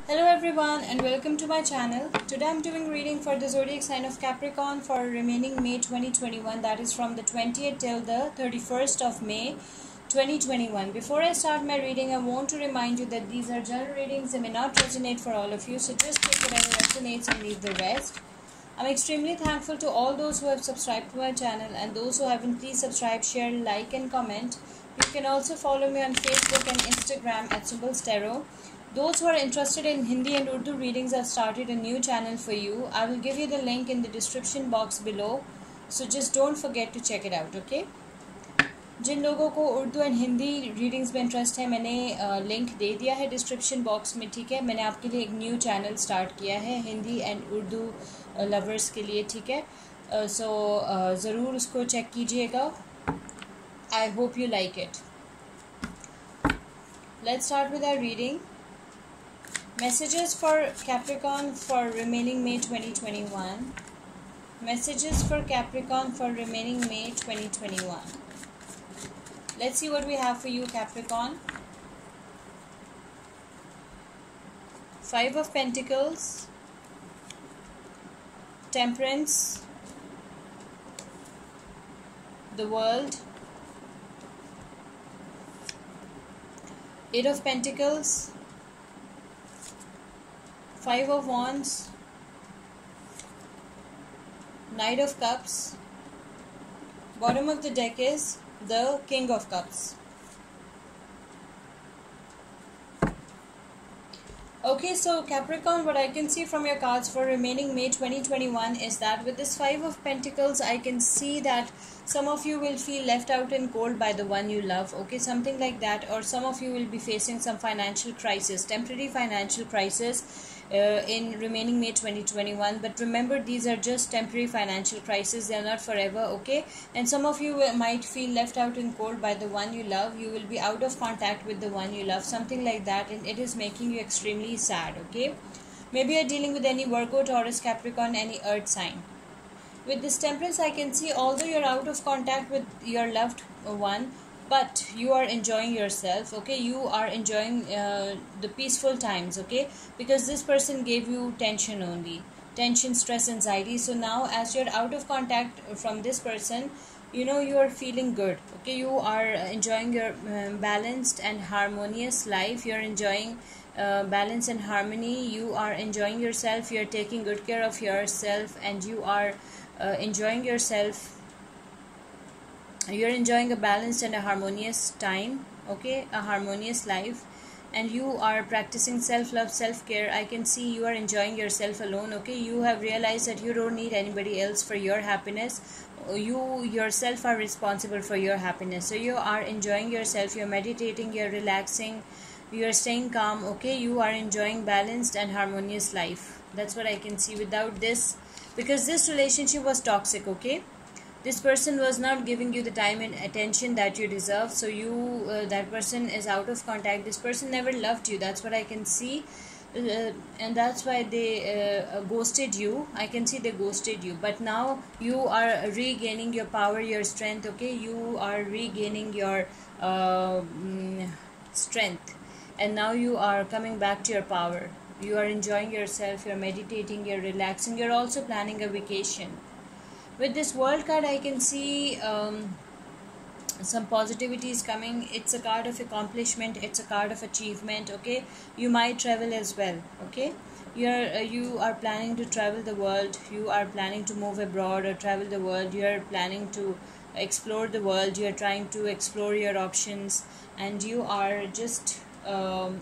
Hello everyone and welcome to my channel. Today I'm doing reading for the zodiac sign of Capricorn for remaining May 2021, that is from the 20th till the 31st of May 2021. Before I start my reading, I want to remind you that these are general readings. They may not resonate for all of you, so just pick whatever resonates and leave the rest. I'm extremely thankful to all those who have subscribed to my channel, and those who haven't, please subscribe, share, like and comment. You can also follow me on Facebook and Instagram at @SymbolsTarot. Those who are interested in Hindi and Urdu readings, I've started a new channel for you. I will give you the link in the description box below, so just don't forget to check it out, okay? जिन लोगों को Urdu and Hindi readings में interest है, मैंने link दे दिया है description box में, ठीक है? मैंने आपके लिए एक न्यू चैनल स्टार्ट किया है हिंदी एंड उर्दू लवर्स के लिए, ठीक है? सो ज़रूर उसको चेक कीजिएगा. I hope you like it. Let's start with our reading. Messages for Capricorn for remaining May 2021. Messages for Capricorn for remaining May 2021. Let's see what we have for you, Capricorn. 5 of Pentacles, Temperance, the World, 8 of Pentacles, 5 of Wands, Knight of Cups. Bottom of the deck is the King of Cups. Okay, so Capricorn, what I can see from your cards for remaining May 2021 is that with this 5 of Pentacles, I can see that some of you will feel left out and cold by the one you love, okay, something like that. Or some of you will be facing some financial crisis, temporary financial crisis in remaining May 2021. But remember, these are just temporary financial crises, they are not forever, okay? And some of you might feel left out and cold by the one you love. You will be out of contact with the one you love, something like that, and it is making you extremely sad, okay? Maybe you're dealing with any Virgo, Taurus, Capricorn, any earth sign. With this Temperance, I can see although you're out of contact with your loved one, but you are enjoying yourself, okay? You are enjoying the peaceful times, okay? Because this person gave you tension only, tension, stress, anxiety. So now as you're out of contact from this person, you know, you are feeling good, okay? You are enjoying your balanced and harmonious life. You're enjoying balance and harmony. You are enjoying yourself. You're taking good care of yourself, and you are enjoying yourself. You're enjoying a balanced and a harmonious time, okay? A harmonious life, and you are practicing self-love, self-care. I can see you are enjoying yourself alone, okay? You have realized that you don't need anybody else for your happiness. You yourself are responsible for your happiness. So you are enjoying yourself, you're meditating, you're relaxing, you are staying calm, okay? You are enjoying balanced and harmonious life. That's what I can see. Without this, because this relationship was toxic, okay? This person was not giving you the time and attention that you deserve. So you that person is out of contact. This person never loved you. That's what I can see, and that's why they ghosted you. I can see they ghosted you, but now you are regaining your power, your strength, okay? You are regaining your strength, and now you are coming back to your power. You are enjoying yourself, you're meditating, you're relaxing, you're also planning a vacation. With this World card, I can see some positivity is coming. It's a card of accomplishment, it's a card of achievement, okay? You might travel as well, okay? You are planning to travel the world. You are planning to move abroad or travel the world. You are planning to explore the world. You are trying to explore your options, and you are just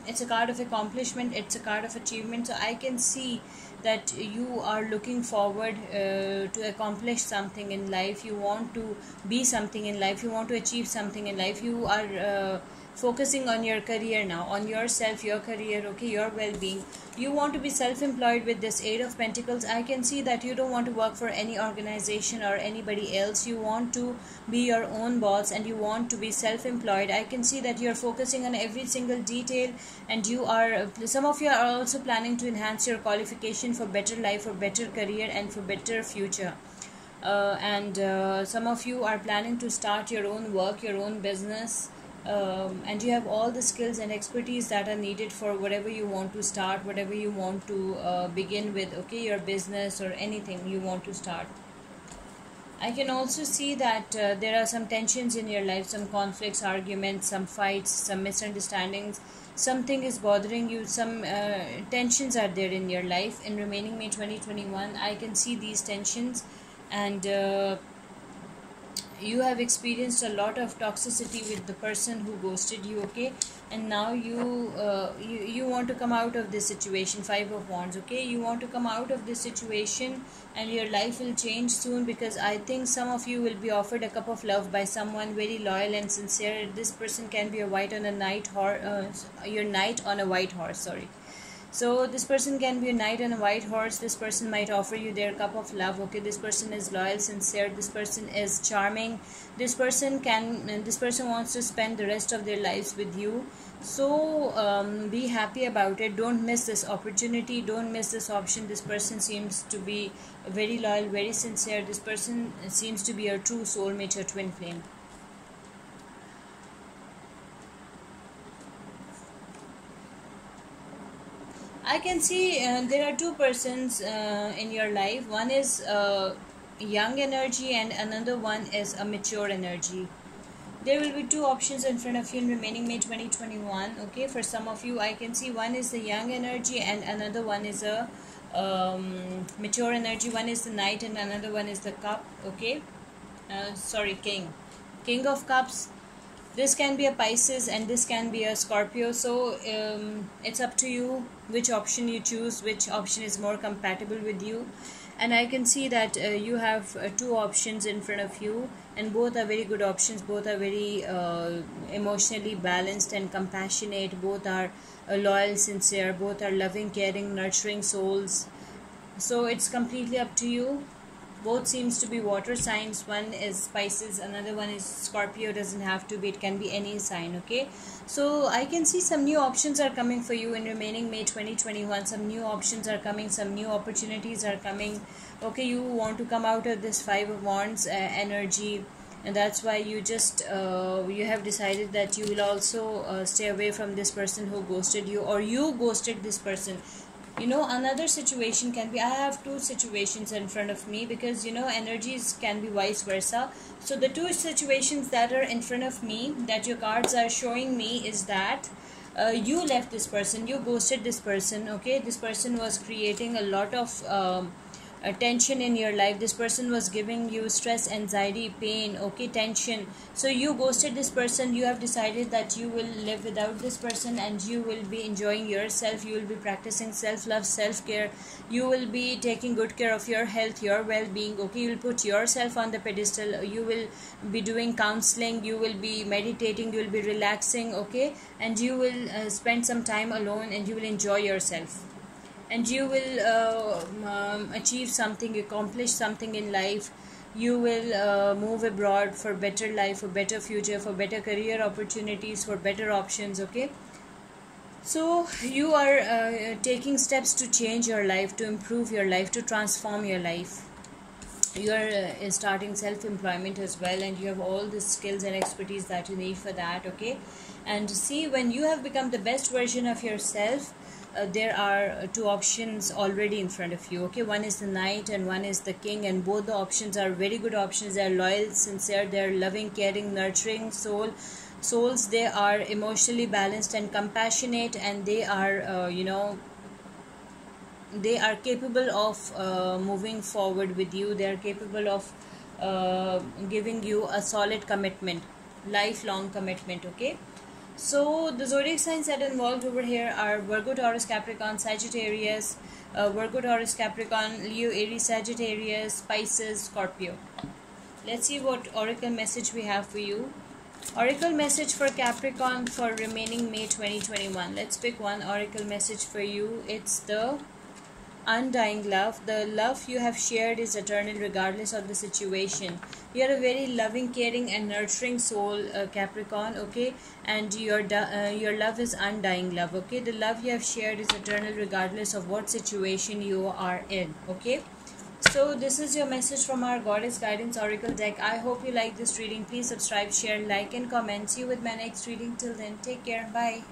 it's a card of accomplishment, it's a card of achievement. So I can see that you are looking forward to accomplish something in life. You want to be something in life, you want to achieve something in life. You are focusing on your career now, on yourself, your career, okay, your well-being. You want to be self-employed with this 8 of Pentacles. I can see that you don't want to work for any organization or anybody else. You want to be your own boss, and you want to be self-employed. I can see that you're focusing on every single detail, and you are, some of you are also planning to enhance your qualification for better life, for better career, and for better future. And some of you are planning to start your own work, your own business, and you have all the skills and expertise that are needed for whatever you want to start, whatever you want to begin with, okay, your business or anything you want to start. I can also see that there are some tensions in your life, some conflicts, arguments, some fights, some misunderstandings. Something is bothering you, some tensions are there in your life. In remaining May 2021, I can see these tensions, and you have experienced a lot of toxicity with the person who ghosted you, okay, and now you want to come out of this situation. Five of Wands, okay, you want to come out of this situation, and your life will change soon, because I think some of you will be offered a cup of love by someone very loyal and sincere. This person can be a white on a night horse, your knight on a white horse, sorry. So this person can be a knight on a white horse. This person might offer you their cup of love, okay. This person is loyal, sincere, this person is charming, this person wants to spend the rest of their lives with you. So be happy about it. Don't miss this opportunity, don't miss this option. This person seems to be very loyal, very sincere. This person seems to be your true soulmate, your twin flame. I can see there are two persons in your life. One is young energy and another one is a mature energy. There will be two options in front of you in remaining May 2021, okay. For some of you, I can see one is the young energy and another one is a mature energy. One is the knight and another one is the cup, okay. Sorry, king of cups. This can be a Pisces and this can be a Scorpio. So it's up to you which option you choose, which option is more compatible with you. And I can see that you have two options in front of you, and both are very good options. Both are very emotionally balanced and compassionate. Both are loyal, sincere. Both are loving, caring, nurturing souls. So it's completely up to you. Both seems to be water signs. One is Pisces, another one is Scorpio. Doesn't have to be, it can be any sign, okay. So I can see some new options are coming for you in remaining May 2021. Some new options are coming, some new opportunities are coming, okay. You want to come out of this Five of Wands energy, and that's why you just you have decided that you will also stay away from this person who ghosted you, or you ghosted this person. You know, another situation can be, I have two situations in front of me, because you know, energies can be vice versa. So the two situations that are in front of me that your cards are showing me is that you left this person, you ghosted this person, okay. This person was creating a lot of tension in your life. This person was giving you stress, anxiety, pain, okay, tension. So you ghosted this person. You have decided that you will live without this person and you will be enjoying yourself. You will be practicing self-love, self-care. You will be taking good care of your health, your well-being, okay. You will put yourself on the pedestal. You will be doing counseling, you will be meditating, you will be relaxing, okay. And you will spend some time alone and you will enjoy yourself, and you will achieve something, accomplish something in life. You will move abroad for better life, for better future, for better career opportunities, for better options, okay. So you are taking steps to change your life, to improve your life, to transform your life. You are starting self-employment as well, and you have all the skills and expertise that you need for that, okay. And see, when you have become the best version of yourself, there are two options already in front of you, okay. One is the knight and one is the king, and both the options are very good options. They are loyal, sincere, they are loving, caring, nurturing souls. They are emotionally balanced and compassionate, and they are you know, they are capable of moving forward with you. They are capable of giving you a solid commitment, lifelong commitment, okay. So the zodiac signs that are involved over here are Virgo, Taurus, Capricorn, Sagittarius, Virgo, Taurus, Capricorn, Leo, Aries, Sagittarius, Pisces, Scorpio. Let's see what oracle message we have for you. Oracle message for Capricorn for remaining May 2021. Let's pick one oracle message for you. It's the undying love. The love you have shared is eternal regardless of the situation. You are a very loving, caring and nurturing soul, Capricorn, okay. And your love is undying love, okay. The love you have shared is eternal regardless of what situation you are in, okay. So this is your message from our Goddess Guidance Oracle deck. I hope you like this reading. Please subscribe, share, like and comment. See you with my next reading. Till then, take care. Bye.